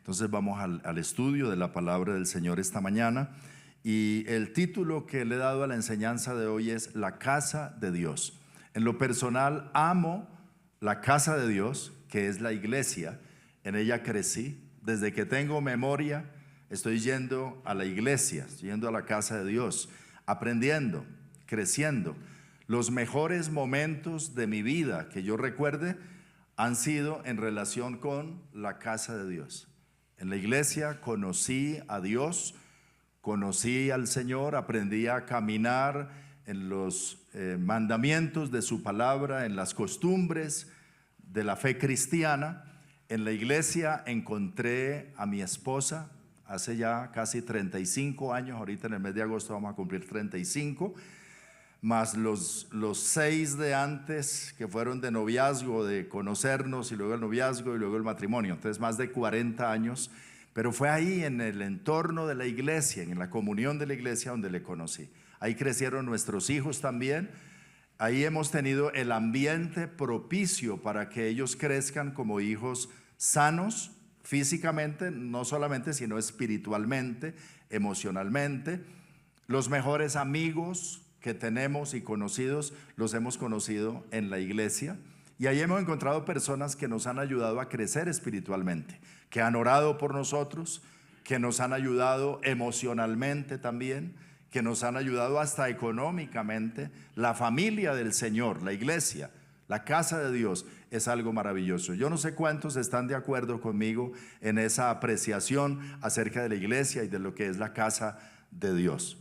Entonces vamos al estudio de la palabra del Señor esta mañana, y el título que le he dado a la enseñanza de hoy es La casa de Dios. En lo personal amo la casa de Dios, que es la iglesia. En ella crecí. Desde que tengo memoria estoy yendo a la iglesia, estoy yendo a la casa de Dios, aprendiendo, creciendo. Los mejores momentos de mi vida que yo recuerde han sido en relación con la casa de Dios. En la iglesia conocí a Dios, conocí al Señor, aprendí a caminar en los mandamientos de su palabra, en las costumbres de la fe cristiana. En la iglesia encontré a mi esposa hace ya casi 35 años, ahorita en el mes de agosto vamos a cumplir 35, más los 6 de antes que fueron de noviazgo, de conocernos, y luego el noviazgo y luego el matrimonio, entonces más de 40 años, pero fue ahí en el entorno de la iglesia, en la comunión de la iglesia donde le conocí. Ahí crecieron nuestros hijos también, ahí hemos tenido el ambiente propicio para que ellos crezcan como hijos sanos físicamente, no solamente, sino espiritualmente, emocionalmente. Los mejores amigos que tenemos y conocidos los hemos conocido en la iglesia, y ahí hemos encontrado personas que nos han ayudado a crecer espiritualmente, que han orado por nosotros, que nos han ayudado emocionalmente también, que nos han ayudado hasta económicamente. La familia del Señor, la iglesia, la casa de Dios es algo maravilloso. Yo no sé cuántos están de acuerdo conmigo en esa apreciación acerca de la iglesia y de lo que es la casa de Dios.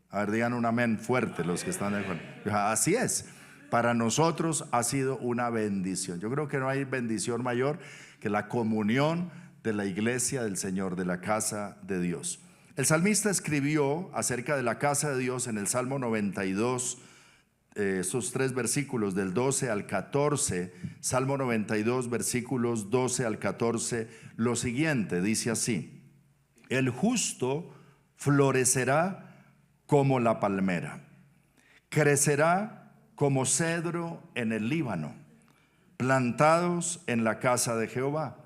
A ver, digan un amén fuerte los que están de acuerdo. Así es, para nosotros ha sido una bendición. Yo creo que no hay bendición mayor que la comunión de la iglesia del Señor, de la casa de Dios. El salmista escribió acerca de la casa de Dios en el Salmo 92, esos 3 versículos del 12 al 14, Salmo 92, versículos 12 al 14, lo siguiente, dice así: el justo florecerá como la palmera, crecerá como cedro en el Líbano, plantados en la casa de Jehová.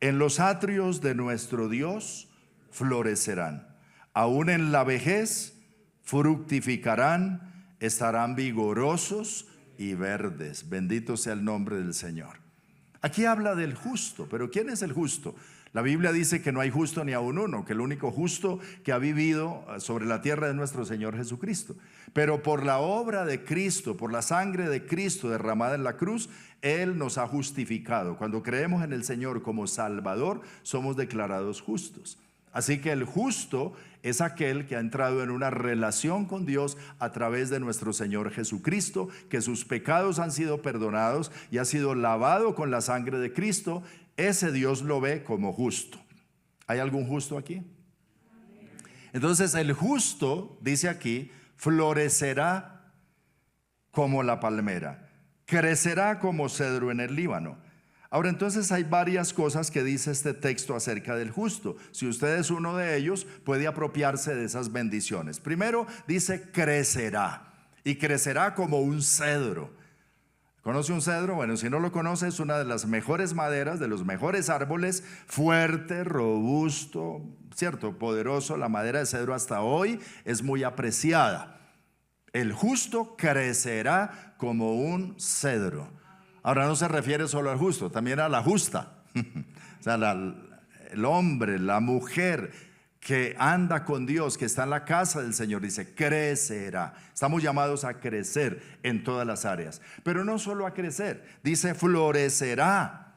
En los atrios de nuestro Dios florecerán, aún en la vejez fructificarán, estarán vigorosos y verdes. Bendito sea el nombre del Señor. Aquí habla del justo, pero ¿quién es el justo? La Biblia dice que no hay justo ni aun uno, que el único justo que ha vivido sobre la tierra es nuestro Señor Jesucristo. Pero por la obra de Cristo, por la sangre de Cristo derramada en la cruz, Él nos ha justificado. Cuando creemos en el Señor como Salvador, somos declarados justos. Así que el justo es aquel que ha entrado en una relación con Dios a través de nuestro Señor Jesucristo, que sus pecados han sido perdonados y ha sido lavado con la sangre de Cristo. Ese Dios lo ve como justo. ¿Hay algún justo aquí? Entonces el justo, dice aquí, florecerá como la palmera, crecerá como cedro en el Líbano. Ahora, entonces hay varias cosas que dice este texto acerca del justo. Si usted es uno de ellos, puede apropiarse de esas bendiciones. Primero dice crecerá, y crecerá como un cedro. ¿Conoce un cedro? Bueno, si no lo conoce, es una de las mejores maderas, de los mejores árboles, fuerte, robusto, cierto, poderoso. La madera de cedro hasta hoy es muy apreciada. El justo crecerá como un cedro. Ahora, no se refiere solo al justo, también a la justa. O sea, el hombre, la mujer que anda con Dios, que está en la casa del Señor, dice, crecerá. Estamos llamados a crecer en todas las áreas, pero no solo a crecer, dice florecerá,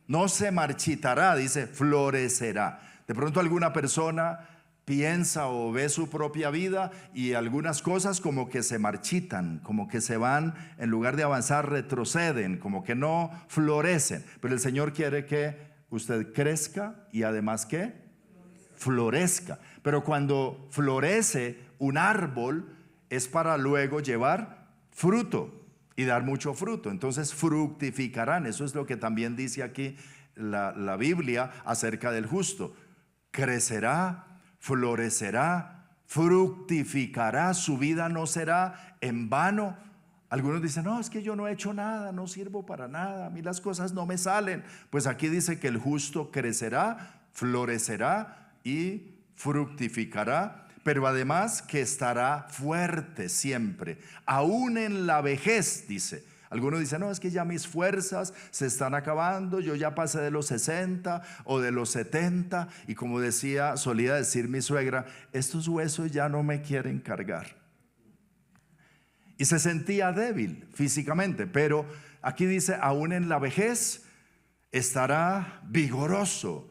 no se marchitará, dice florecerá. De pronto alguna persona piensa o ve su propia vida y algunas cosas como que se marchitan, como que se van, en lugar de avanzar retroceden, como que no florecen. Pero el Señor quiere que usted crezca y además que florezca. Pero cuando florece un árbol es para luego llevar fruto y dar mucho fruto. Entonces fructificarán. Eso es lo que también dice aquí la Biblia acerca del justo. Crecerá, florecerá, fructificará, su vida no será en vano. Algunos dicen, no, es que yo no he hecho nada, no sirvo para nada, a mí las cosas no me salen. Pues aquí dice que el justo crecerá, florecerá y fructificará, pero además que estará fuerte siempre, aún en la vejez, dice. Algunos dicen, no, es que ya mis fuerzas se están acabando, yo ya pasé de los 60 o de los 70, y como solía decir mi suegra, estos huesos ya no me quieren cargar. Y se sentía débil físicamente, pero aquí dice, aún en la vejez estará vigoroso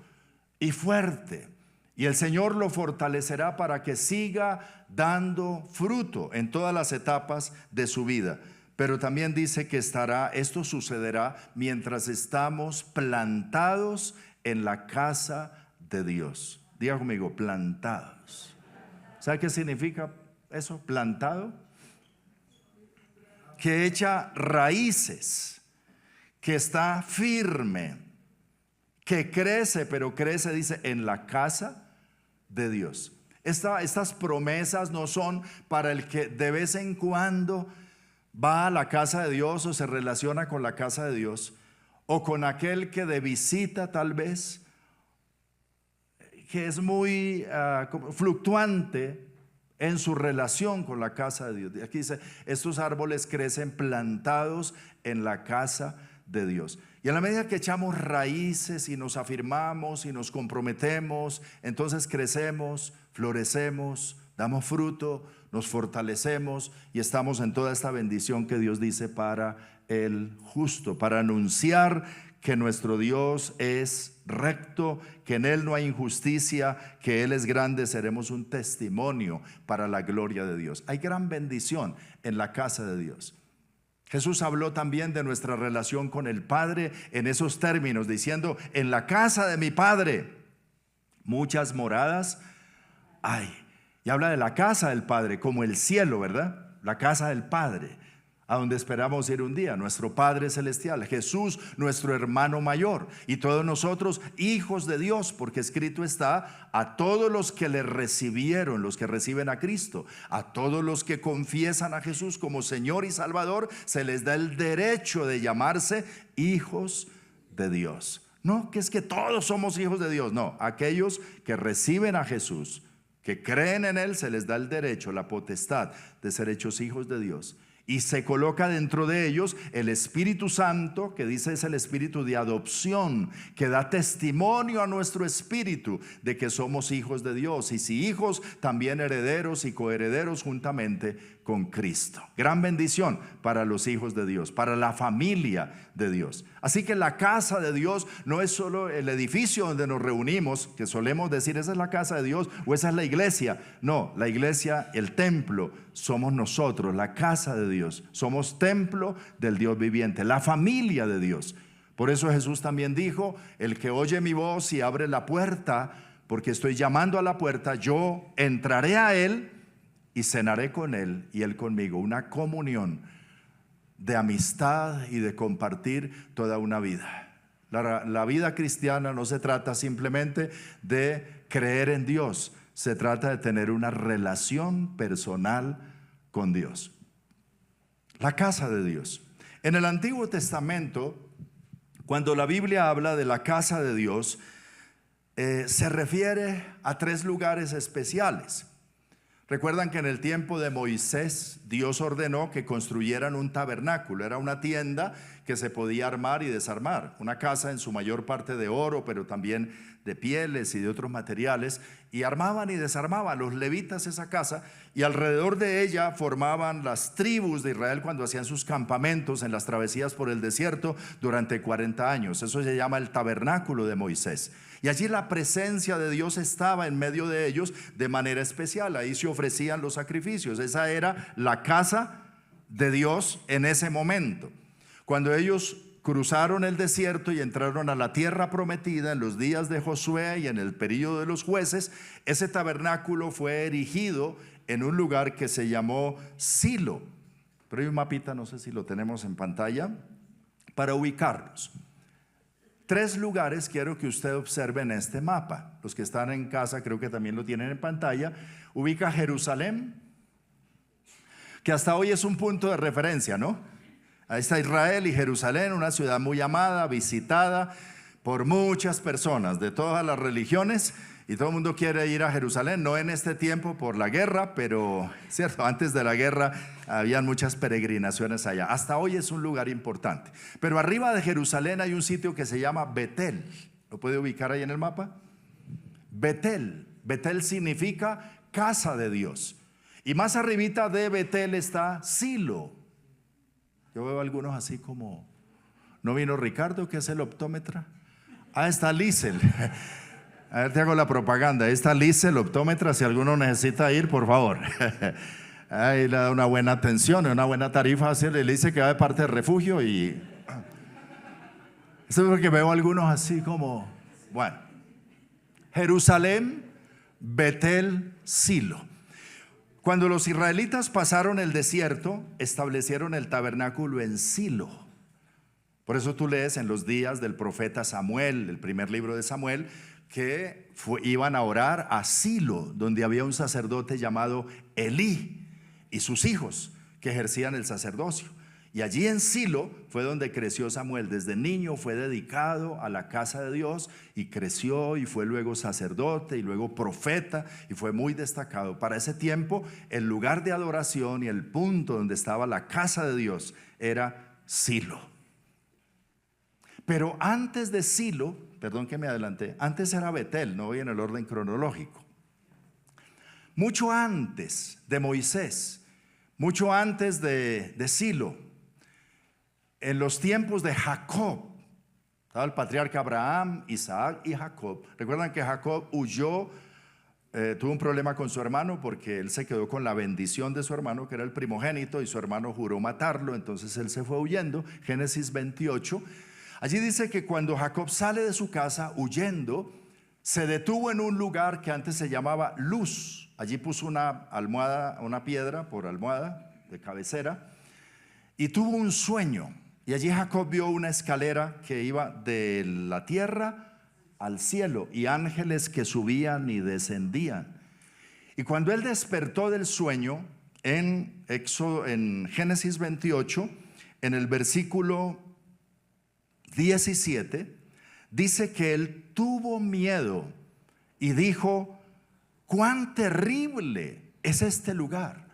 y fuerte. Y el Señor lo fortalecerá para que siga dando fruto en todas las etapas de su vida. Pero también dice que esto sucederá mientras estamos plantados en la casa de Dios. Diga conmigo, plantados. ¿Sabe qué significa eso? Plantado. Que echa raíces, que está firme, que crece, pero crece, dice, en la casa de Dios. Estas promesas no son para el que de vez en cuando va a la casa de Dios o se relaciona con la casa de Dios, o con aquel que de visita tal vez, que es muy fluctuante en su relación con la casa de Dios. Aquí dice, estos árboles crecen plantados en la casa de Dios. Y a la medida que echamos raíces y nos afirmamos y nos comprometemos, entonces crecemos, florecemos, damos fruto, nos fortalecemos y estamos en toda esta bendición que Dios dice para el justo, para anunciar que nuestro Dios es recto, que en Él no hay injusticia, que Él es grande. Seremos un testimonio para la gloria de Dios. Hay gran bendición en la casa de Dios. Jesús habló también de nuestra relación con el Padre en esos términos, diciendo, en la casa de mi Padre muchas moradas hay. Y habla de la casa del Padre como el cielo, ¿verdad? La casa del Padre, a donde esperamos ir un día, nuestro Padre Celestial, Jesús, nuestro hermano mayor, y todos nosotros hijos de Dios, porque escrito está, a todos los que le recibieron, los que reciben a Cristo, a todos los que confiesan a Jesús como Señor y Salvador, se les da el derecho de llamarse hijos de Dios. No, que es que todos somos hijos de Dios, no, aquellos que reciben a Jesús, que creen en Él, se les da el derecho, la potestad de ser hechos hijos de Dios. Y se coloca dentro de ellos el Espíritu Santo, que dice es el espíritu de adopción, que da testimonio a nuestro espíritu de que somos hijos de Dios. Y si hijos, también herederos y coherederos juntamente con Cristo. Gran bendición para los hijos de Dios, para la familia de Dios. Así que la casa de Dios no es solo el edificio donde nos reunimos, que solemos decir esa es la casa de Dios o esa es la iglesia. No, la iglesia, el templo, somos nosotros, la casa de Dios. Somos templo del Dios viviente, la familia de Dios. Por eso Jesús también dijo, el que oye mi voz y abre la puerta, porque estoy llamando a la puerta, yo entraré a él y cenaré con él y él conmigo. Una comunión de amistad y de compartir toda una vida. La vida cristiana no se trata simplemente de creer en Dios, se trata de tener una relación personal con Dios. La casa de Dios. En el Antiguo Testamento, cuando la Biblia habla de la casa de Dios, se refiere a 3 lugares especiales. Recuerdan que en el tiempo de Moisés, Dios ordenó que construyeran un tabernáculo. Era una tienda que se podía armar y desarmar. Una casa en su mayor parte de oro, pero también de pieles y de otros materiales. Y armaban y desarmaban los levitas esa casa. Y alrededor de ella formaban las tribus de Israel cuando hacían sus campamentos en las travesías por el desierto durante 40 años. Eso se llama el tabernáculo de Moisés. Y allí la presencia de Dios estaba en medio de ellos de manera especial. Ahí se ofrecían los sacrificios. Esa era la casa de Dios en ese momento. Cuando ellos cruzaron el desierto y entraron a la tierra prometida en los días de Josué y en el período de los jueces, ese tabernáculo fue erigido en un lugar que se llamó Silo. Pero hay un mapita, no sé si lo tenemos en pantalla, para ubicarlos. 3 lugares quiero que usted observe en este mapa. Los que están en casa creo que también lo tienen en pantalla. Ubica Jerusalén, que hasta hoy es un punto de referencia, ¿no? Ahí está Israel y Jerusalén, una ciudad muy amada, visitada por muchas personas de todas las religiones, y todo el mundo quiere ir a Jerusalén, no en este tiempo por la guerra, pero cierto, antes de la guerra habían muchas peregrinaciones allá. Hasta hoy es un lugar importante. Pero arriba de Jerusalén hay un sitio que se llama Betel. ¿Lo puede ubicar ahí en el mapa? Betel. Betel significa casa de Dios. Y más arribita de Betel está Silo. Yo veo algunos así como, ¿no vino Ricardo, que es el optómetra? Ah, está Liesel. A ver, te hago la propaganda. Ahí está Liesel, optómetra. Si alguno necesita ir, por favor. Ahí le da una buena atención, una buena tarifa. Le dice que va de parte del refugio. Y esto es porque veo algunos así como, bueno, Jerusalén, Betel, Silo. Cuando los israelitas pasaron el desierto, establecieron el tabernáculo en Silo. Por eso tú lees en los días del profeta Samuel, el primer libro de Samuel, que iban a orar a Silo, donde había un sacerdote llamado Elí y sus hijos que ejercían el sacerdocio. Y allí en Silo fue donde creció Samuel. Desde niño fue dedicado a la casa de Dios y creció y fue luego sacerdote y luego profeta y fue muy destacado. Para ese tiempo el lugar de adoración y el punto donde estaba la casa de Dios era Silo. Pero antes de Silo, perdón que me adelanté, antes era Betel, no voy en el orden cronológico. Mucho antes de Moisés, mucho antes de Silo, en los tiempos de Jacob, estaba el patriarca Abraham, Isaac y Jacob. Recuerdan que Jacob huyó, tuvo un problema con su hermano porque él se quedó con la bendición de su hermano, que era el primogénito, y su hermano juró matarlo, entonces él se fue huyendo. Génesis 28. Allí dice que cuando Jacob sale de su casa huyendo, se detuvo en un lugar que antes se llamaba Luz. Allí puso una almohada, una piedra por almohada de cabecera, y tuvo un sueño. Y allí Jacob vio una escalera que iba de la tierra al cielo y ángeles que subían y descendían. Y cuando él despertó del sueño, en Génesis 28, en el versículo 17, dice que él tuvo miedo y dijo: cuán terrible es este lugar.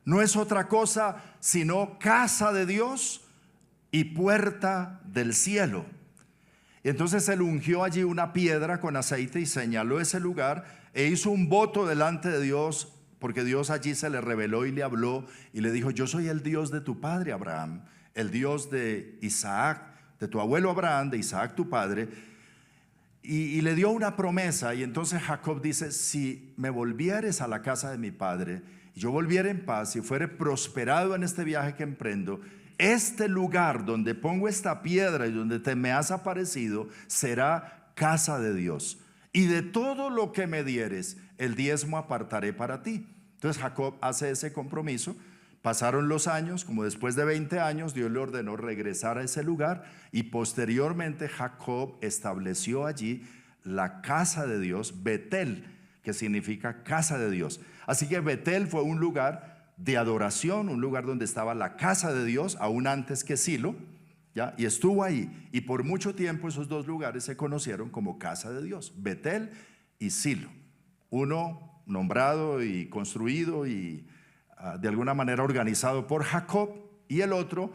No es otra cosa sino casa de Dios y puerta del cielo. Y entonces él ungió allí una piedra con aceite y señaló ese lugar e hizo un voto delante de Dios, porque Dios allí se le reveló y le habló y le dijo: yo soy el Dios de tu padre Abraham, el Dios de Isaac, de tu abuelo Abraham, de Isaac tu padre. Y le dio una promesa. Y entonces Jacob dice: si me volvieres a la casa de mi padre, y yo volviera en paz y fuere prosperado en este viaje que emprendo, este lugar donde pongo esta piedra y donde te me has aparecido será casa de Dios, y de todo lo que me dieres el diezmo apartaré para ti. Entonces Jacob hace ese compromiso. Pasaron los años, como después de 20 años Dios le ordenó regresar a ese lugar, y posteriormente Jacob estableció allí la casa de Dios, Betel, que significa casa de Dios. Así que Betel fue un lugar de adoración, un lugar donde estaba la casa de Dios, aún antes que Silo, ¿ya? Y estuvo ahí, y por mucho tiempo esos dos lugares se conocieron como casa de Dios, Betel y Silo. Uno nombrado y construido y de alguna manera organizado por Jacob, y el otro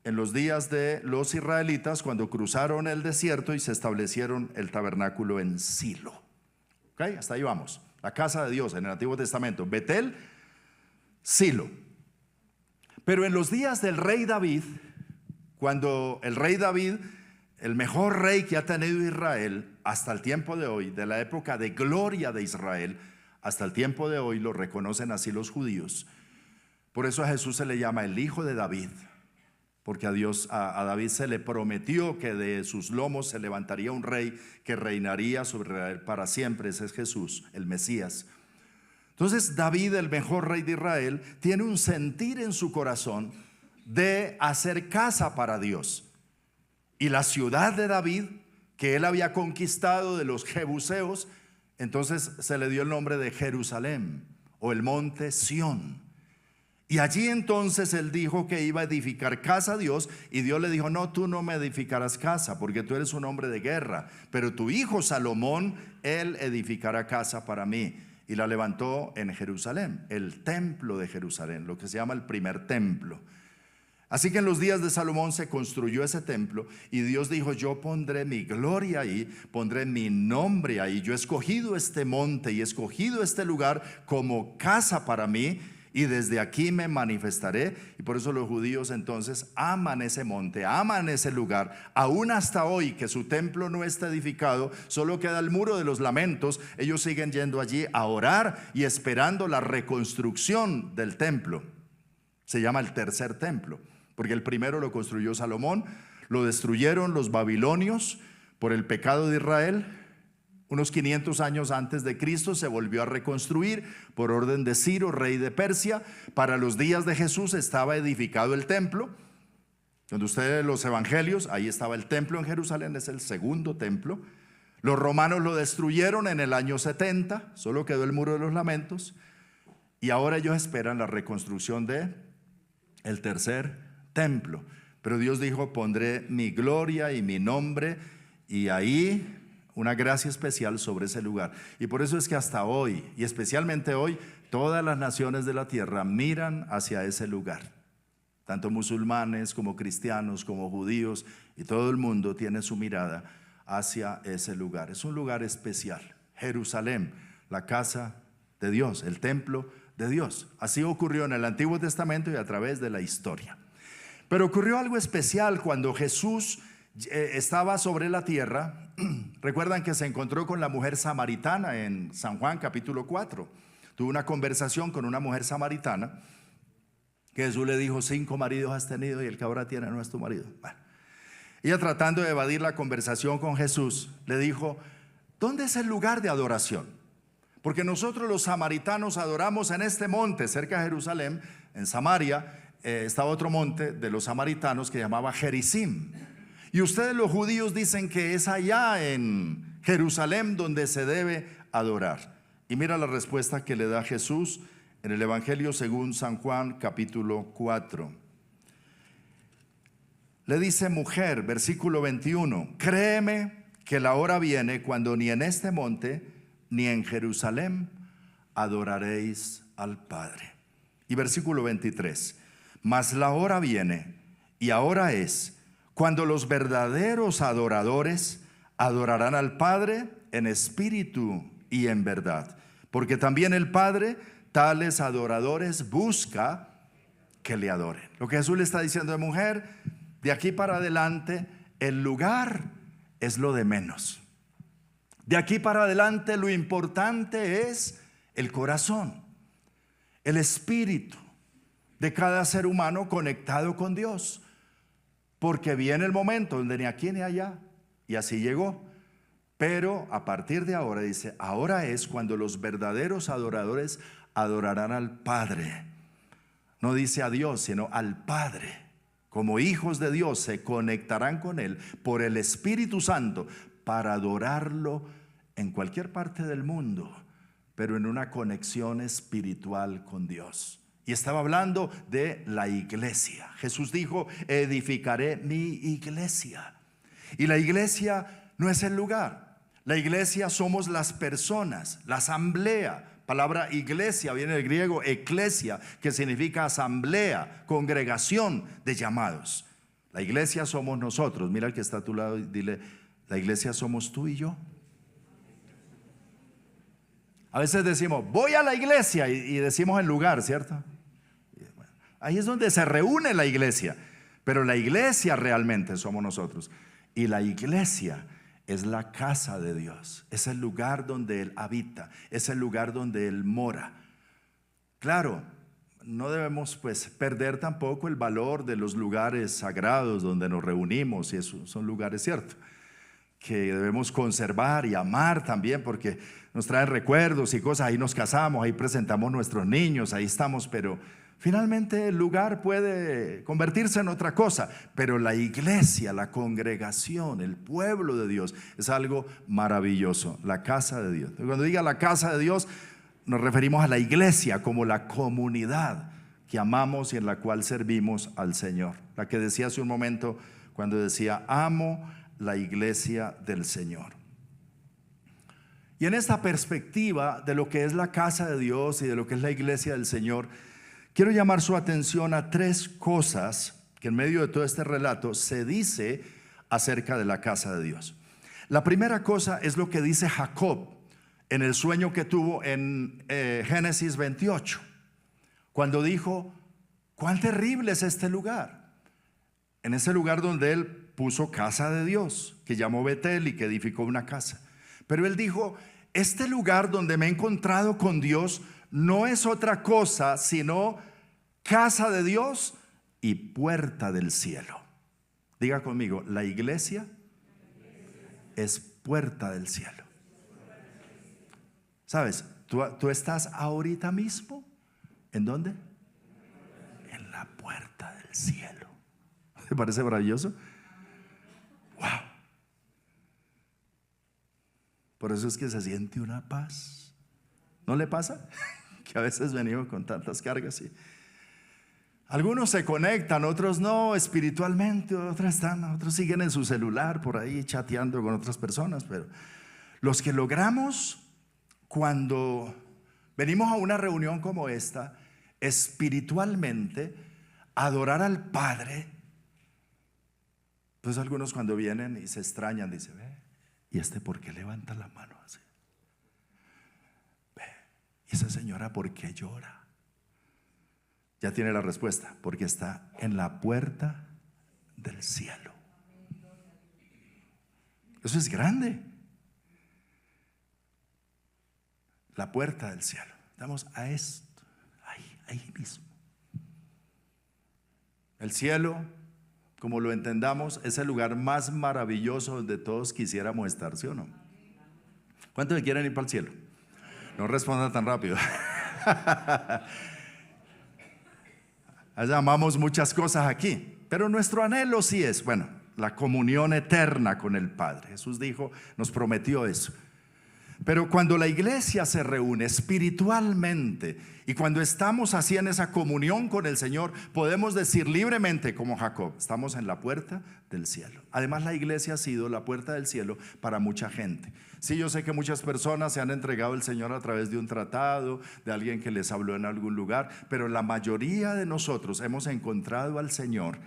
en los días de los israelitas, cuando cruzaron el desierto y se establecieron el tabernáculo en Silo. ¿Ok? Hasta ahí vamos. La casa de Dios en el Antiguo Testamento, Betel, Silo. Pero en los días del rey David, cuando el rey David, el mejor rey que ha tenido Israel hasta el tiempo de hoy, de la época de gloria de Israel hasta el tiempo de hoy, lo reconocen así los judíos. Por eso a Jesús se le llama el hijo de David, porque a David se le prometió que de sus lomos se levantaría un rey que reinaría sobre Israel para siempre. Ese es Jesús, el Mesías. Entonces David, el mejor rey de Israel, tiene un sentir en su corazón de hacer casa para Dios. Y la ciudad de David, que él había conquistado de los jebuseos, entonces se le dio el nombre de Jerusalén, o el monte Sión. Y allí entonces él dijo que iba a edificar casa a Dios, y Dios le dijo: no, tú no me edificarás casa, porque tú eres un hombre de guerra, pero tu hijo Salomón, él edificará casa para mí. Y la levantó en Jerusalén, el templo de Jerusalén, lo que se llama el primer templo. Así que en los días de Salomón se construyó ese templo, y Dios dijo: yo pondré mi gloria ahí, pondré mi nombre ahí. Yo he escogido este monte y he escogido este lugar como casa para mí, y desde aquí me manifestaré. Y por eso los judíos entonces aman ese monte, aman ese lugar. Aún hasta hoy, que su templo no está edificado, solo queda el muro de los lamentos, ellos siguen yendo allí a orar y esperando la reconstrucción del templo. Se llama el tercer templo, porque el primero lo construyó Salomón, lo destruyeron los babilonios por el pecado de Israel. Unos 500 años antes de Cristo se volvió a reconstruir por orden de Ciro, rey de Persia. Para los días de Jesús estaba edificado el templo. Cuando usted lee los evangelios, ahí estaba el templo en Jerusalén, es el segundo templo. Los romanos lo destruyeron en el año 70, solo quedó el muro de los lamentos. Y ahora ellos esperan la reconstrucción de el tercer templo. Pero Dios dijo: pondré mi gloria y mi nombre, y ahí una gracia especial sobre ese lugar. Y por eso es que hasta hoy, y especialmente hoy, todas las naciones de la tierra miran hacia ese lugar. Tanto musulmanes como cristianos como judíos, y todo el mundo tiene su mirada hacia ese lugar. Es un lugar especial. Jerusalén, la casa de Dios, el templo de Dios. Así ocurrió en el Antiguo Testamento y a través de la historia. Pero ocurrió algo especial cuando Jesús estaba sobre la tierra. Recuerdan que se encontró con la mujer samaritana en San Juan capítulo 4. Tuvo una conversación con una mujer samaritana, que Jesús le dijo: 5 maridos has tenido y el que ahora tiene no es tu marido. Bueno, ella, tratando de evadir la conversación con Jesús, le dijo: ¿dónde es el lugar de adoración? Porque nosotros los samaritanos adoramos en este monte cerca de Jerusalén. En Samaria estaba otro monte de los samaritanos que llamaba Gerizim. Y ustedes los judíos dicen que es allá en Jerusalén donde se debe adorar. Y mira la respuesta que le da Jesús en el Evangelio según San Juan capítulo 4. Le dice: mujer, versículo 21, créeme que la hora viene cuando ni en este monte ni en Jerusalén adoraréis al Padre. Y versículo 23, mas la hora viene, y ahora es, cuando los verdaderos adoradores adorarán al Padre en espíritu y en verdad, porque también el Padre tales adoradores busca que le adoren. Lo que Jesús le está diciendo: de mujer, de aquí para adelante el lugar es lo de menos. De aquí para adelante lo importante es el corazón, el espíritu de cada ser humano conectado con Dios. Porque viene el momento donde ni aquí ni allá, y así llegó. Pero a partir de ahora, dice, ahora es cuando los verdaderos adoradores adorarán al Padre. No dice a Dios, sino al Padre. Como hijos de Dios se conectarán con Él por el Espíritu Santo para adorarlo en cualquier parte del mundo, pero en una conexión espiritual con Dios. Y estaba hablando de la iglesia. Jesús dijo: edificaré mi iglesia. Y la iglesia no es el lugar. La iglesia somos las personas, la asamblea. Palabra iglesia viene del griego eklesia, que significa asamblea, congregación de llamados. La iglesia somos nosotros. Mira al que está a tu lado y dile: la iglesia somos tú y yo. A veces decimos: voy a la iglesia, y decimos el lugar, ¿cierto? Ahí es donde se reúne la iglesia, pero la iglesia realmente somos nosotros. Y la iglesia es la casa de Dios, es el lugar donde Él habita, es el lugar donde Él mora. Claro, no debemos perder tampoco el valor de los lugares sagrados donde nos reunimos, y esos son lugares, ¿cierto?, que debemos conservar y amar también, porque nos traen recuerdos y cosas. Ahí nos casamos, ahí presentamos nuestros niños, ahí estamos, pero finalmente el lugar puede convertirse en otra cosa. Pero la iglesia, la congregación, el pueblo de Dios es algo maravilloso, la casa de Dios. Cuando diga la casa de Dios, nos referimos a la iglesia como la comunidad que amamos y en la cual servimos al Señor. La que decía hace un momento cuando decía, amo la iglesia del Señor. Y en esta perspectiva de lo que es la casa de Dios y de lo que es la iglesia del Señor, quiero llamar su atención a tres cosas que en medio de todo este relato se dice acerca de la casa de Dios. La primera cosa es lo que dice Jacob en el sueño que tuvo en Génesis 28, cuando dijo, cuán terrible es este lugar. En ese lugar donde él puso casa de Dios, que llamó Betel y que edificó una casa. Pero él dijo, este lugar donde me he encontrado con Dios no es otra cosa sino casa de Dios y puerta del cielo. Diga conmigo, la iglesia es puerta del cielo. ¿Sabes? Tú estás ahorita mismo, ¿en dónde? En la puerta del cielo. ¿Te parece maravilloso? ¡Wow! Por eso es que se siente una paz. ¿No le pasa? Que a veces venimos con tantas cargas y algunos se conectan, otros no espiritualmente, otros siguen en su celular por ahí chateando con otras personas, pero los que logramos cuando venimos a una reunión como esta, espiritualmente adorar al Padre, pues algunos cuando vienen y se extrañan, dicen, ve, ¿y este por qué levanta la mano así? Ve, ¿y esa señora por qué llora? Ya tiene la respuesta, porque está en la puerta del cielo. Eso es grande. La puerta del cielo. Estamos a esto, ahí mismo. El cielo, como lo entendamos, es el lugar más maravilloso donde todos quisiéramos estar, ¿sí o no? ¿Cuántos quieren ir para el cielo? No respondan tan rápido. Amamos muchas cosas aquí, pero nuestro anhelo sí es, bueno, la comunión eterna con el Padre. Jesús dijo, nos prometió eso. Pero cuando la iglesia se reúne espiritualmente y cuando estamos así en esa comunión con el Señor, podemos decir libremente como Jacob, estamos en la puerta del cielo. Además, la iglesia ha sido la puerta del cielo para mucha gente. Sí, yo sé que muchas personas se han entregado al Señor a través de un tratado, de alguien que les habló en algún lugar, pero la mayoría de nosotros hemos encontrado al Señor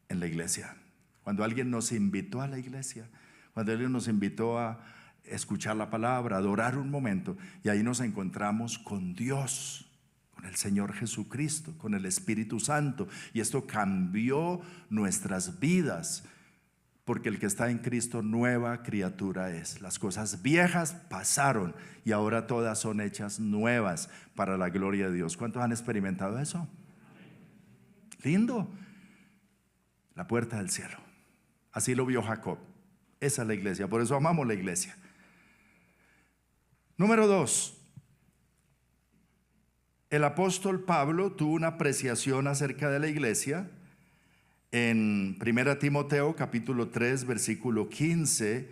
en la iglesia. Cuando alguien nos invitó a la iglesia, cuando alguien nos invitó a escuchar la palabra, adorar un momento, y ahí nos encontramos con Dios, con el Señor Jesucristo, con el Espíritu Santo, y esto cambió nuestras vidas, porque el que está en Cristo nueva criatura es. Las cosas viejas pasaron y ahora todas son hechas nuevas para la gloria de Dios. ¿Cuántos han experimentado eso? Lindo. La puerta del cielo. Así lo vio Jacob. Esa es la iglesia, por eso amamos la iglesia. Número 2. El apóstol Pablo tuvo una apreciación acerca de la iglesia en 1 Timoteo capítulo 3 versículo 15.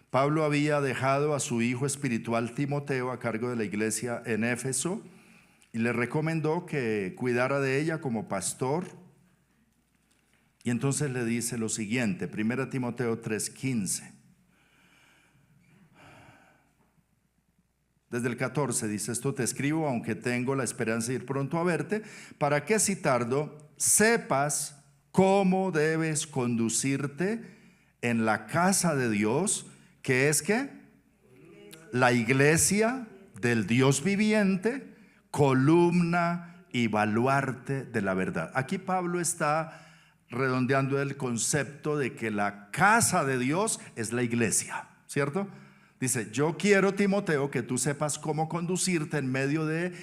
Pablo había dejado a su hijo espiritual Timoteo a cargo de la iglesia en Éfeso y le recomendó que cuidara de ella como pastor. Y entonces le dice lo siguiente, 1 Timoteo 3:15. Desde el 14 dice, esto te escribo aunque tengo la esperanza de ir pronto a verte, para que si tardo sepas cómo debes conducirte en la casa de Dios, que es ¿qué? La iglesia del Dios viviente, columna y baluarte de la verdad. Aquí Pablo está redondeando el concepto de que la casa de Dios es la iglesia, ¿cierto? Dice, yo quiero, Timoteo, que tú sepas cómo conducirte en medio de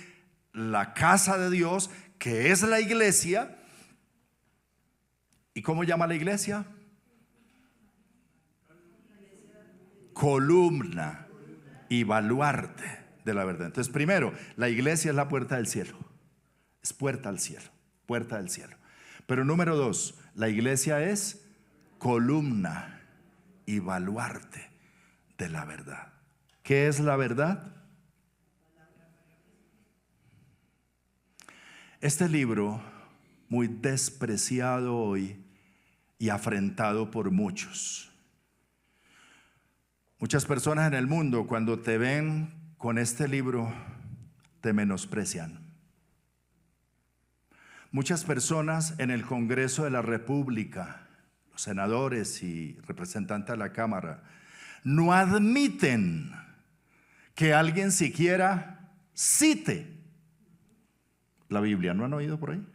la casa de Dios, que es la iglesia. ¿Y cómo llama la iglesia? Columna y baluarte de la verdad. Entonces, primero, la iglesia es la puerta del cielo. Es puerta al cielo, puerta del cielo. Pero número 2, la iglesia es columna y baluarte de la verdad. ¿Qué es la verdad? Este libro, muy despreciado hoy y afrentado por muchos. Muchas personas en el mundo, cuando te ven con este libro, te menosprecian. Muchas personas en el Congreso de la República, los senadores y representantes de la Cámara, no admiten que alguien siquiera cite la Biblia. ¿No han oído por ahí?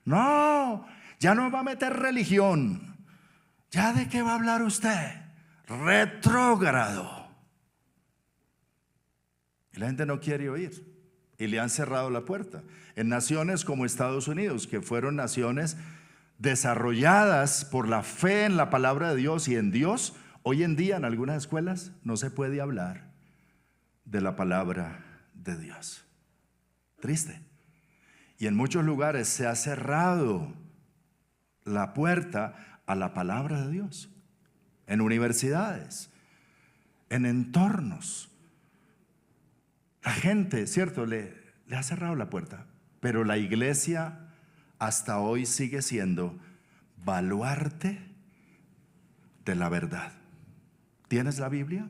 No, ya no va a meter religión. ¿Ya de qué va a hablar usted? Retrógrado. Y la gente no quiere oír y le han cerrado la puerta. En naciones como Estados Unidos, que fueron naciones desarrolladas por la fe en la palabra de Dios y en Dios, hoy en día en algunas escuelas no se puede hablar de la palabra de Dios. Triste. Y en muchos lugares se ha cerrado la puerta a la palabra de Dios. En universidades, en entornos. La gente, cierto, le ha cerrado la puerta, pero la iglesia hasta hoy sigue siendo baluarte de la verdad. ¿Tienes la Biblia?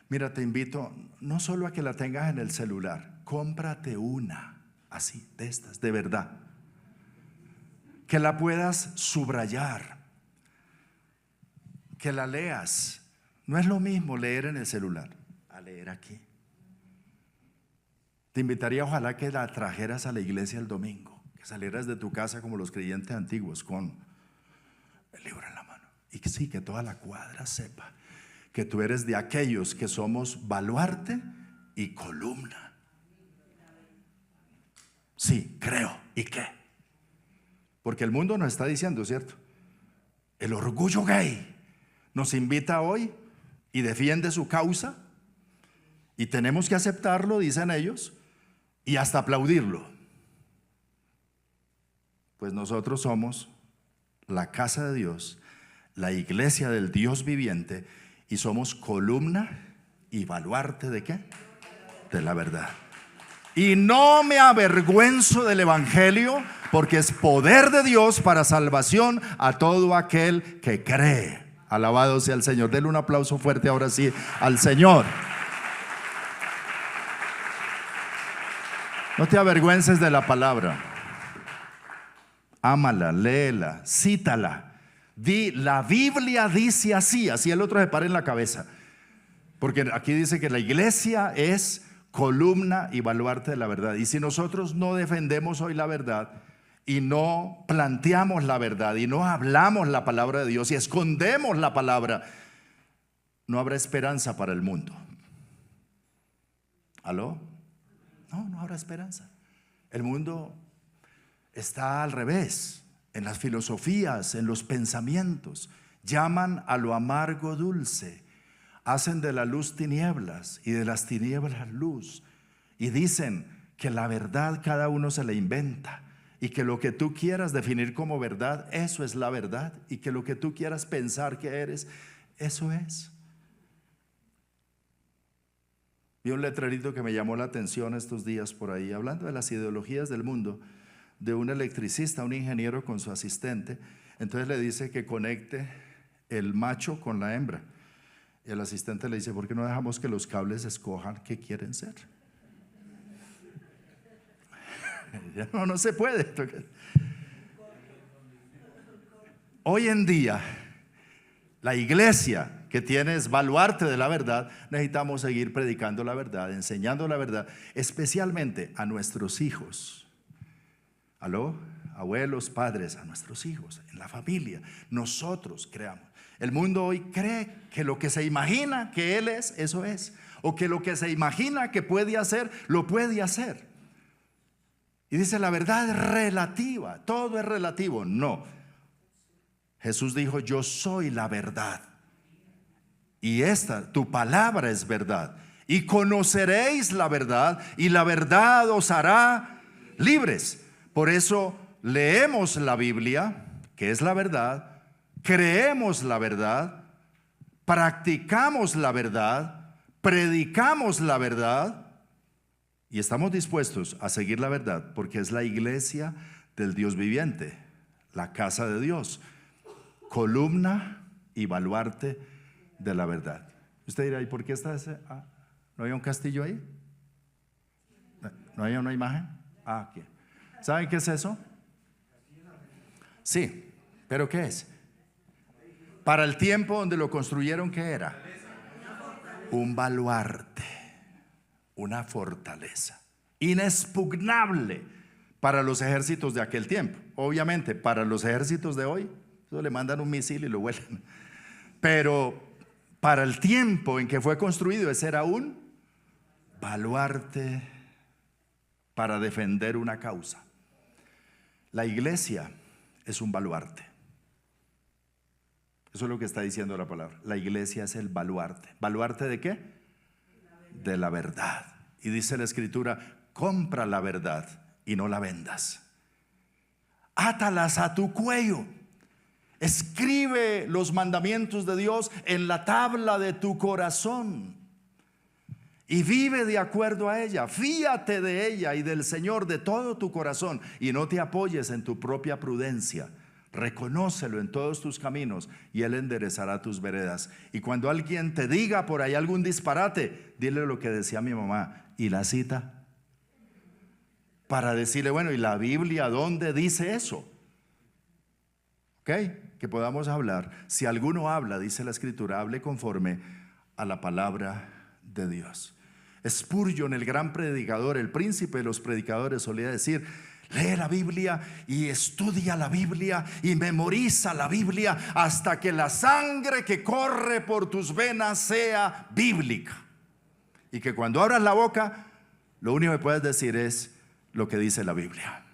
Mira, te invito no solo a que la tengas en el celular, cómprate una. Así, de estas, de verdad, que la puedas subrayar, que la leas. No es lo mismo leer en el celular a leer aquí. Te invitaría, ojalá que la trajeras a la iglesia el domingo, que salieras de tu casa como los creyentes antiguos con el libro en la mano, y que sí, que toda la cuadra sepa que tú eres de aquellos que somos baluarte y columna. Sí, creo. ¿Y qué? Porque el mundo nos está diciendo, ¿cierto? El orgullo gay nos invita hoy y defiende su causa, y tenemos que aceptarlo, dicen ellos, y hasta aplaudirlo. Pues nosotros somos la casa de Dios, la iglesia del Dios viviente, y somos columna y baluarte ¿de qué? De la verdad. Y no me avergüenzo del evangelio, porque es poder de Dios para salvación a todo aquel que cree. Alabado sea el Señor. Denle un aplauso fuerte ahora sí al Señor. No te avergüences de la palabra. Ámala, léela, cítala. Di, la Biblia dice así, así el otro se para en la cabeza. Porque aquí dice que la iglesia es columna y baluarte de la verdad. Y si nosotros no defendemos hoy la verdad y no planteamos la verdad y no hablamos la palabra de Dios y escondemos la palabra, no habrá esperanza para el mundo. ¿Aló? No habrá esperanza. El mundo está al revés, en las filosofías, en los pensamientos. Llaman a lo amargo dulce. Hacen de la luz tinieblas y de las tinieblas luz. Y dicen que la verdad cada uno se la inventa, y que lo que tú quieras definir como verdad, eso es la verdad, y que lo que tú quieras pensar que eres, eso es. Vi un letrerito que me llamó la atención estos días por ahí, hablando de las ideologías del mundo, de un electricista, un ingeniero con su asistente. Entonces le dice que conecte el macho con la hembra. Y el asistente le dice, ¿por qué no dejamos que los cables escojan qué quieren ser? No se puede. Hoy en día, la iglesia que tiene es baluarte de la verdad. Necesitamos seguir predicando la verdad, enseñando la verdad, especialmente a nuestros hijos. ¿Aló? Abuelos, padres, a nuestros hijos, en la familia. Nosotros creamos. El mundo hoy cree que lo que se imagina que él es, eso es. O que lo que se imagina que puede hacer, lo puede hacer. Y dice, la verdad es relativa, todo es relativo. No. Jesús dijo, yo soy la verdad. Y tu palabra es verdad. Y conoceréis la verdad, y la verdad os hará libres. Por eso leemos la Biblia, que es la verdad, creemos la verdad, practicamos la verdad, predicamos la verdad, Y estamos dispuestos a seguir la verdad porque es la iglesia del Dios viviente, la casa de Dios, columna y baluarte de la verdad. Usted dirá, ¿y por qué está ese? ¿No hay un castillo ahí? ¿No hay una imagen? Aquí. ¿Saben qué es eso? Sí, pero ¿qué es? Para el tiempo donde lo construyeron, ¿qué era? Un baluarte, una fortaleza inexpugnable para los ejércitos de aquel tiempo. Obviamente, para los ejércitos de hoy, eso le mandan un misil y lo vuelan. Pero para el tiempo en que fue construido, ese era un baluarte para defender una causa. La iglesia es un baluarte. Eso es lo que está diciendo la palabra. La iglesia es el baluarte. ¿Baluarte de qué? De la verdad. Y dice la escritura, compra la verdad y no la vendas. Átalas a tu cuello. Escribe los mandamientos de Dios en la tabla de tu corazón y vive de acuerdo a ella. Fíate de ella y del Señor de todo tu corazón y no te apoyes en tu propia prudencia. Reconócelo en todos tus caminos y Él enderezará tus veredas. Y cuando alguien te diga por ahí algún disparate, dile lo que decía mi mamá y la cita para decirle, bueno, ¿y la Biblia dónde dice eso? ¿Ok? Que podamos hablar. Si alguno habla, dice la escritura, hable conforme a la palabra de Dios. Spurgeon, el gran predicador, el príncipe de los predicadores, solía decir, lee la Biblia y estudia la Biblia y memoriza la Biblia hasta que la sangre que corre por tus venas sea bíblica. Y que cuando abras la boca, lo único que puedes decir es lo que dice la Biblia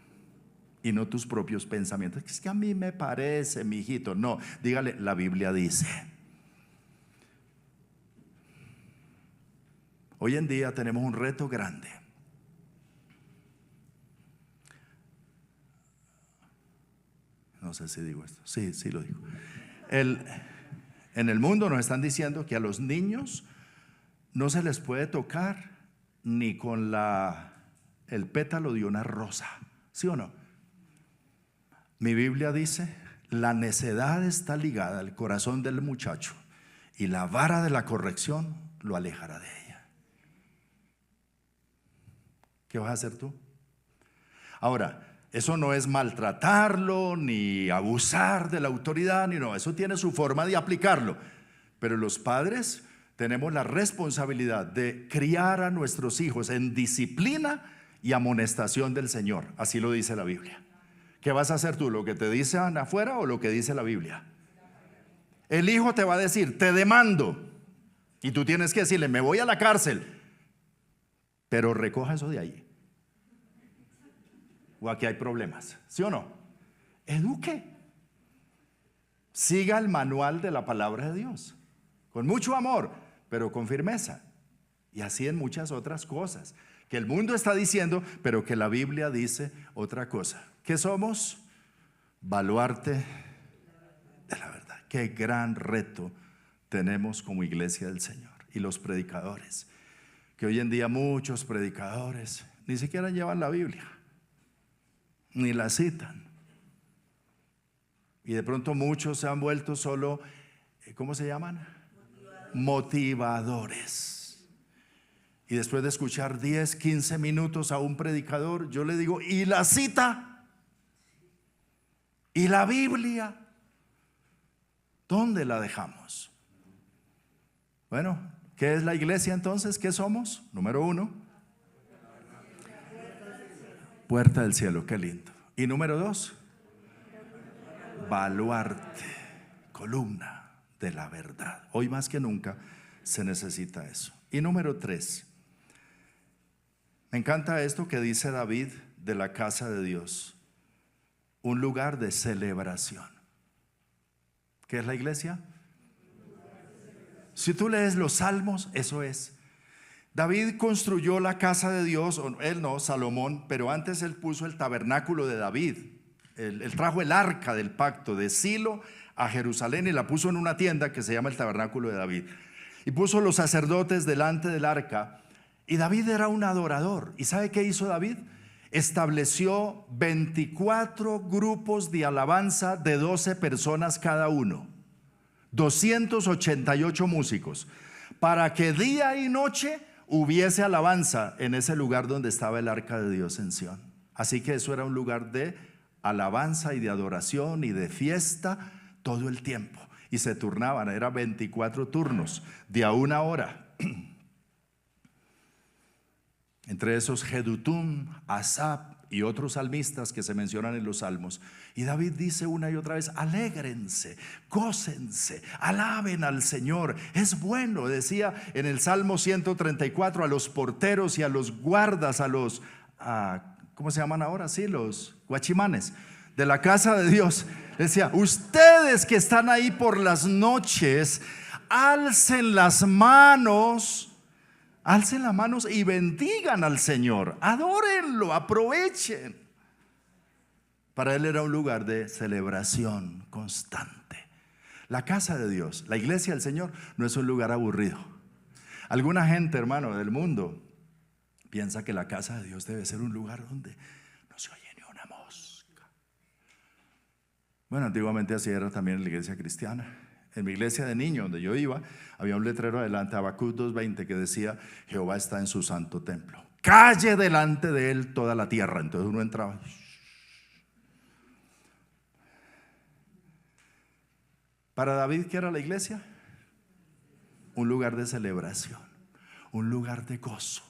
y no tus propios pensamientos. Es que a mí me parece, mi hijito. No, dígale, la Biblia dice. Hoy en día tenemos un reto grande. No sé si digo esto. Sí, sí lo digo. En el mundo nos están diciendo que a los niños no se les puede tocar ni con el pétalo de una rosa. ¿Sí o no? Mi Biblia dice, la necedad está ligada al corazón del muchacho y la vara de la corrección lo alejará de ella. ¿Qué vas a hacer tú? Ahora, eso no es maltratarlo ni abusar de la autoridad, ni no, eso tiene su forma de aplicarlo. Pero los padres tenemos la responsabilidad de criar a nuestros hijos en disciplina y amonestación del Señor. Así lo dice la Biblia. ¿Qué vas a hacer tú? ¿Lo que te dicen afuera o lo que dice la Biblia? El hijo te va a decir, te demando. Y tú tienes que decirle, me voy a la cárcel. Pero recoja eso de ahí. O aquí hay problemas. ¿Sí o no? Eduque. Siga el manual de la palabra de Dios. Con mucho amor, pero con firmeza. Y así en muchas otras cosas. Que el mundo está diciendo, pero que la Biblia dice otra cosa. ¿Qué somos? Baluarte de la verdad. Qué gran reto tenemos como iglesia del Señor. Y los predicadores. Que hoy en día muchos predicadores ni siquiera llevan la Biblia. Ni la citan. Y de pronto muchos se han vuelto solo, ¿cómo se llaman? Motivadores. Y después de escuchar 10, 15 minutos a un predicador, yo le digo, ¿y la cita? ¿Y la Biblia? ¿Dónde la dejamos? Bueno, ¿qué es la iglesia entonces? ¿Qué somos? Número 1, puerta del cielo, qué lindo. Y número 2, baluarte, columna de la verdad. Hoy más que nunca se necesita eso. Y número 3, me encanta esto que dice David de la casa de Dios. Un lugar de celebración. ¿Qué es la iglesia? Si tú lees los salmos, eso es. David construyó la casa de Dios, él no, Salomón, pero antes él puso el tabernáculo de David. Él trajo el arca del pacto de Silo a Jerusalén y la puso en una tienda que se llama el tabernáculo de David. Y puso los sacerdotes delante del arca Y David era un adorador. ¿Y sabe qué hizo David? Estableció 24 grupos de alabanza de 12 personas cada uno, 288 músicos, para que día y noche hubiese alabanza en ese lugar donde estaba el arca de Dios en Sión. Así que eso era un lugar de alabanza y de adoración y de fiesta todo el tiempo. Y se turnaban, eran 24 turnos de a una hora. Entre esos Jedutum, Asaf y otros salmistas que se mencionan en los salmos. Y David dice una y otra vez: alégrense, gócense, alaben al Señor, es bueno. Decía en el Salmo 134 a los porteros y a los guardas, a los ¿cómo se llaman ahora? Sí, los guachimanes de la casa de Dios. Decía: ustedes que están ahí por las noches, alcen las manos y bendigan al Señor, adórenlo, aprovechen. Para él era un lugar de celebración constante. La casa de Dios, la iglesia del Señor, no es un lugar aburrido. Alguna gente, hermano, del mundo piensa que la casa de Dios debe ser un lugar donde no se oye ni una mosca. Bueno, antiguamente así era también en la iglesia cristiana. En mi iglesia de niño, donde yo iba, había un letrero adelante, Habacuc 2:20, que decía: Jehová está en su santo templo, calle delante de él toda la tierra. Entonces uno entraba. Para David, ¿qué era la iglesia? Un lugar de celebración, un lugar de gozo,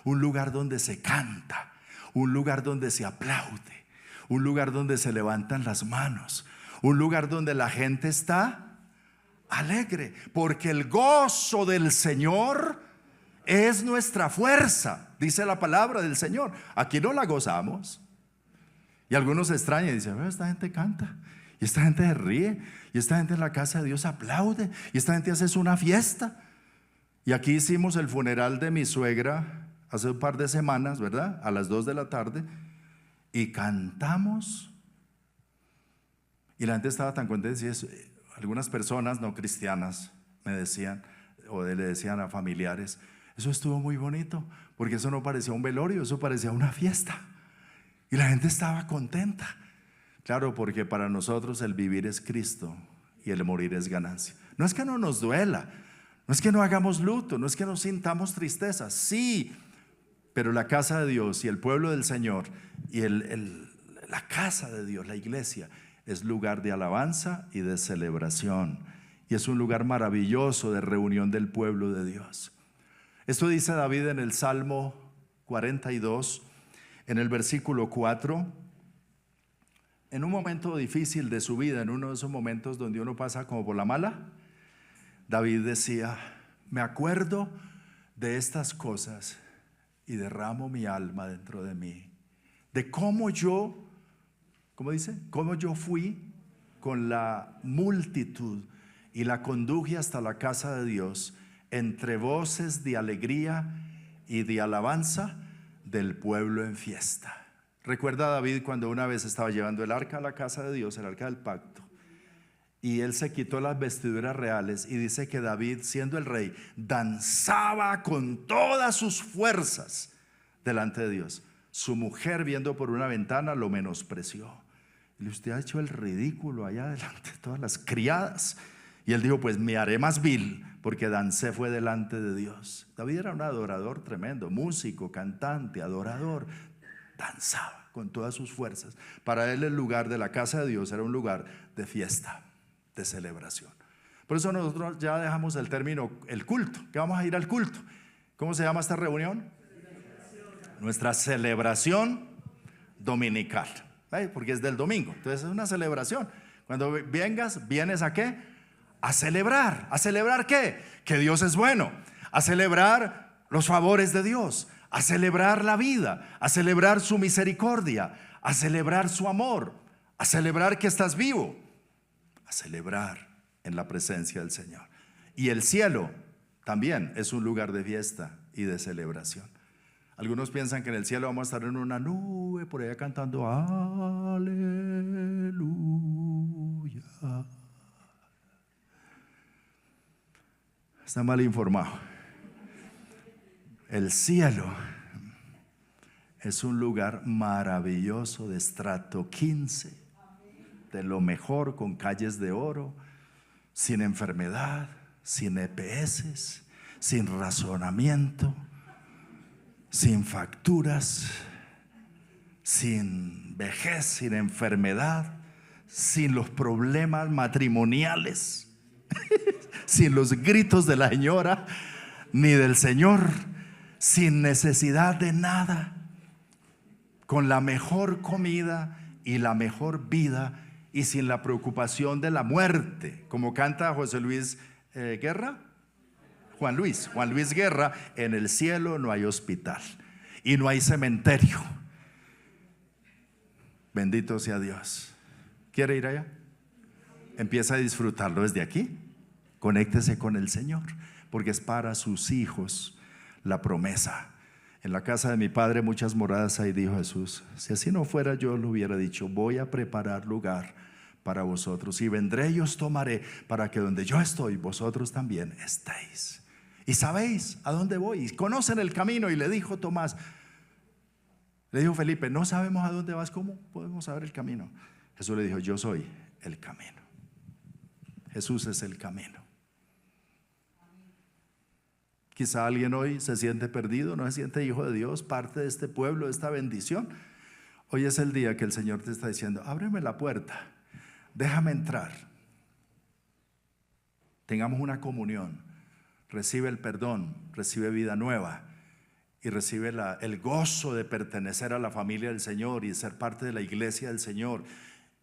un lugar donde se canta, un lugar donde se aplaude, un lugar donde se levantan las manos, un lugar donde la gente está alegre, porque el gozo del Señor es nuestra fuerza, dice la palabra del Señor. Aquí no la gozamos. Y algunos se extrañan y dicen: esta gente canta, y esta gente se ríe, y esta gente en la casa de Dios aplaude, y esta gente hace una fiesta. Y aquí hicimos el funeral de mi suegra hace un par de semanas, ¿verdad? A las 2 de la tarde, y cantamos, y la gente estaba tan contenta. Algunas personas no cristianas me decían, o le decían a familiares: eso estuvo muy bonito, porque eso no parecía un velorio, eso parecía una fiesta. Y la gente estaba contenta. Claro, porque para nosotros el vivir es Cristo y el morir es ganancia. No es que no nos duela, no es que no hagamos luto, no es que no sintamos tristeza, sí, pero la casa de Dios y el pueblo del Señor y la casa de Dios, la iglesia, es lugar de alabanza y de celebración, y es un lugar maravilloso de reunión del pueblo de Dios. Esto dice David en el Salmo 42, en el versículo 4. En un momento difícil de su vida, en uno de esos momentos donde uno pasa como por la mala, David decía: me acuerdo de estas cosas y derramo mi alma dentro de mí, de cómo yo, ¿cómo dice? Cómo yo fui con la multitud y la conduje hasta la casa de Dios, entre voces de alegría y de alabanza del pueblo en fiesta. Recuerda David cuando una vez estaba llevando el arca a la casa de Dios, el arca del pacto, y él se quitó las vestiduras reales, y dice que David, siendo el rey, danzaba con todas sus fuerzas delante de Dios. Su mujer, viendo por una ventana, lo menospreció. Y usted ha hecho el ridículo allá delante de todas las criadas. Y él dijo: pues me haré más vil, porque dancé fue delante de Dios. David era un adorador tremendo, músico, cantante, adorador. Danzaba con todas sus fuerzas. Para él el lugar de la casa de Dios era un lugar de fiesta, de celebración. Por eso nosotros ya dejamos el término el culto, que vamos a ir al culto. ¿Cómo se llama esta reunión? Nuestra celebración dominical, porque es del domingo, entonces es una celebración. Cuando vengas, ¿vienes a qué? A celebrar. ¿A celebrar qué? Que Dios es bueno. A celebrar los favores de Dios, a celebrar la vida, a celebrar su misericordia, a celebrar su amor, a celebrar que estás vivo, a celebrar en la presencia del Señor. Y el cielo también es un lugar de fiesta y de celebración. Algunos piensan que en el cielo vamos a estar en una nube por allá cantando aleluya. Está mal informado. El cielo es un lugar maravilloso de estrato 15, de lo mejor, con calles de oro, sin enfermedad, sin EPS, sin razonamiento, sin facturas, sin vejez, sin enfermedad, sin los problemas matrimoniales, sin los gritos de la señora ni del señor, sin necesidad de nada, con la mejor comida y la mejor vida, y sin la preocupación de la muerte, como canta José Luis Guerra, Juan Luis Guerra: en el cielo no hay hospital y no hay cementerio. Bendito sea Dios. ¿Quiere ir allá? Empieza a disfrutarlo desde aquí. Conéctese con el Señor, porque es para sus hijos la promesa. En la casa de mi padre muchas moradas hay, dijo Jesús. Si así no fuera, yo lo hubiera dicho: voy a preparar lugar para vosotros, y vendré y os tomaré, para que donde yo estoy, vosotros también estéis. Y sabéis a dónde voy, y conocen el camino. Y le dijo Tomás, le dijo Felipe: no sabemos a dónde vas, ¿cómo podemos saber el camino? Jesús le dijo: yo soy el camino. Jesús es el camino. Quizá alguien hoy se siente perdido, no se siente hijo de Dios, parte de este pueblo, de esta bendición. Hoy es el día que el Señor te está diciendo: ábreme la puerta, déjame entrar. Tengamos una comunión. Recibe el perdón, recibe vida nueva, y recibe el gozo de pertenecer a la familia del Señor y de ser parte de la iglesia del Señor,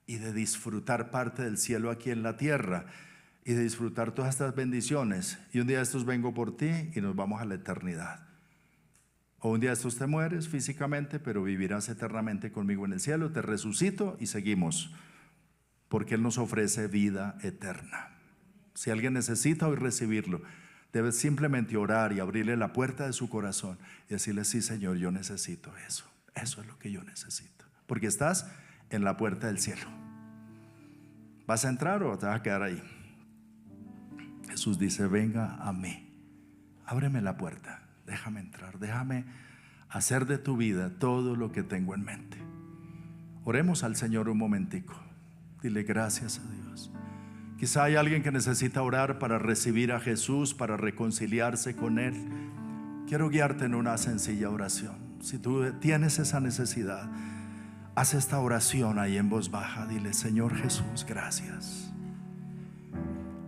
y de disfrutar parte del cielo aquí en la tierra, y de disfrutar todas estas bendiciones. Y un día de estos vengo por ti y nos vamos a la eternidad. O un día de estos te mueres físicamente, pero vivirás eternamente conmigo en el cielo. Te resucito y seguimos, porque Él nos ofrece vida eterna. Si alguien necesita hoy recibirlo, debes simplemente orar y abrirle la puerta de su corazón y decirle: sí, Señor, yo necesito eso. Eso es lo que yo necesito, porque estás en la puerta del cielo. ¿Vas a entrar o te vas a quedar ahí? Jesús dice: venga a mí, ábreme la puerta, déjame entrar, déjame hacer de tu vida todo lo que tengo en mente. Oremos al Señor un momentico. Dile: gracias a Dios. Quizá hay alguien que necesita orar para recibir a Jesús, para reconciliarse con Él. Quiero guiarte en una sencilla oración. Si tú tienes esa necesidad, haz esta oración ahí en voz baja. Dile: Señor Jesús, gracias.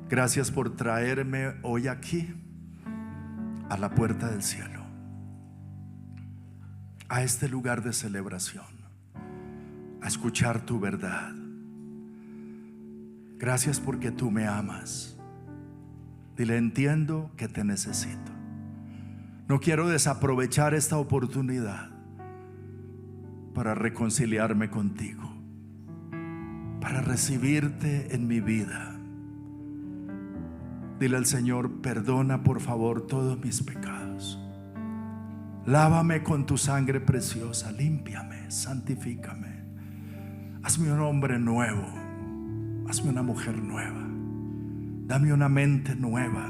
Gracias por traerme hoy aquí a la puerta del cielo, a este lugar de celebración, a escuchar tu verdad. Gracias porque tú me amas. Dile: entiendo que te necesito. No quiero desaprovechar esta oportunidad para reconciliarme contigo, para recibirte en mi vida. Dile al Señor: perdona por favor todos mis pecados. Lávame con tu sangre preciosa, límpiame, santifícame. Hazme un hombre nuevo, hazme una mujer nueva. Dame una mente nueva.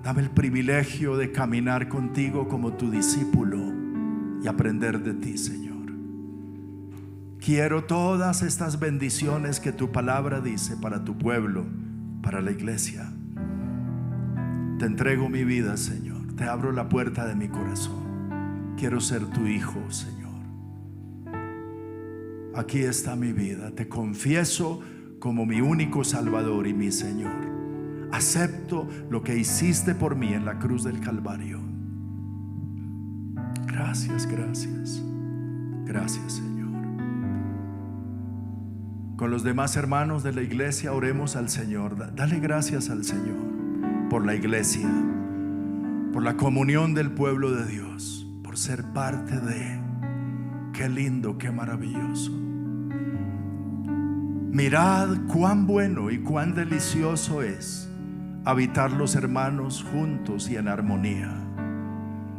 Dame el privilegio de caminar contigo como tu discípulo y aprender de ti, Señor. Quiero todas estas bendiciones que tu palabra dice para tu pueblo, para la iglesia. Te entrego mi vida, Señor. Te abro la puerta de mi corazón. Quiero ser tu hijo, Señor. Aquí está mi vida. Te confieso como mi único Salvador y mi Señor. Acepto lo que hiciste por mí en la cruz del Calvario. Gracias, gracias. Gracias, Señor. Con los demás hermanos de la iglesia oremos al Señor. Dale gracias al Señor por la iglesia, por la comunión del pueblo de Dios, por ser parte de. Qué lindo, qué maravilloso. Mirad cuán bueno y cuán delicioso es habitar los hermanos juntos y en armonía.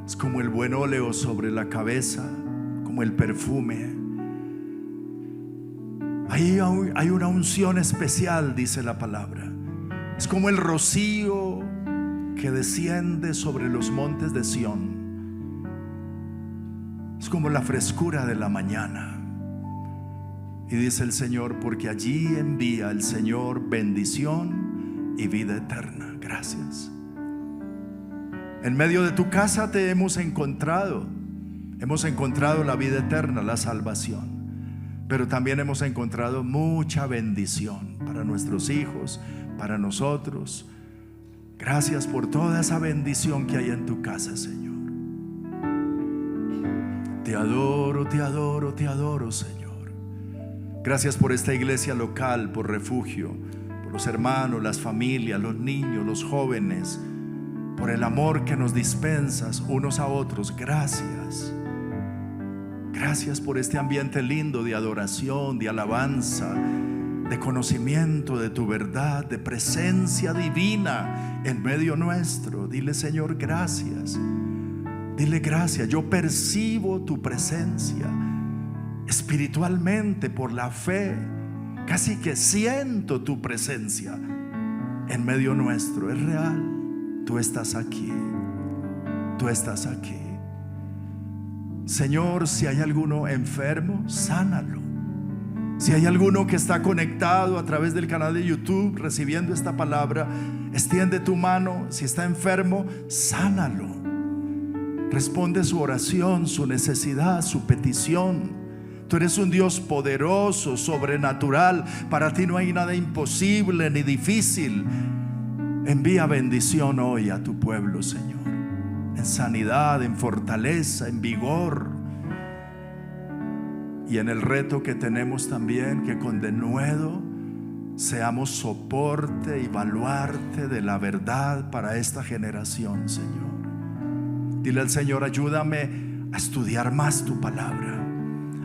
Es como el buen óleo sobre la cabeza, como el perfume. Ahí hay una unción especial, dice la palabra. Es como el rocío que desciende sobre los montes de Sión. Es como la frescura de la mañana. Y dice el Señor, porque allí envía el Señor bendición y vida eterna. Gracias. En medio de tu casa te hemos encontrado la vida eterna, la salvación. Pero también hemos encontrado mucha bendición para nuestros hijos, para nosotros. Gracias por toda esa bendición que hay en tu casa, Señor. Te adoro, te adoro, te adoro, Señor. Gracias por esta iglesia local, por refugio, por los hermanos, las familias, los niños, los jóvenes, por el amor que nos dispensas unos a otros. Gracias. Gracias por este ambiente lindo de adoración, de alabanza, de conocimiento de tu verdad, de presencia divina en medio nuestro. Dile, Señor, gracias. Dile gracias. Yo percibo tu presencia espiritualmente por la fe. Casi que siento tu presencia en medio nuestro. Es real. Tú estás aquí. Tú estás aquí. Señor, si hay alguno enfermo, sánalo. Si hay alguno que está conectado a través del canal de YouTube recibiendo esta palabra, extiende tu mano. Si está enfermo, sánalo. Responde su oración, su necesidad, su petición. Tú eres un Dios poderoso, sobrenatural. Para ti no hay nada imposible ni difícil. Envía bendición hoy a tu pueblo, Señor, en sanidad, en fortaleza, en vigor. Y en el reto que tenemos también, que con denuedo seamos soporte y baluarte de la verdad para esta generación, Señor. Dile al Señor, ayúdame a estudiar más tu palabra,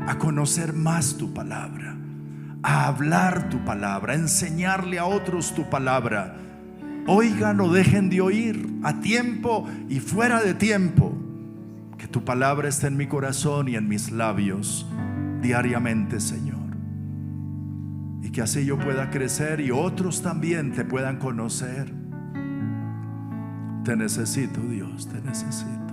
a conocer más tu palabra, a hablar tu palabra, a enseñarle a otros tu palabra. Oigan o dejen de oír, a tiempo y fuera de tiempo. Que tu palabra esté en mi corazón y en mis labios diariamente, Señor. Y que así yo pueda crecer y otros también te puedan conocer. Te necesito, Dios, te necesito.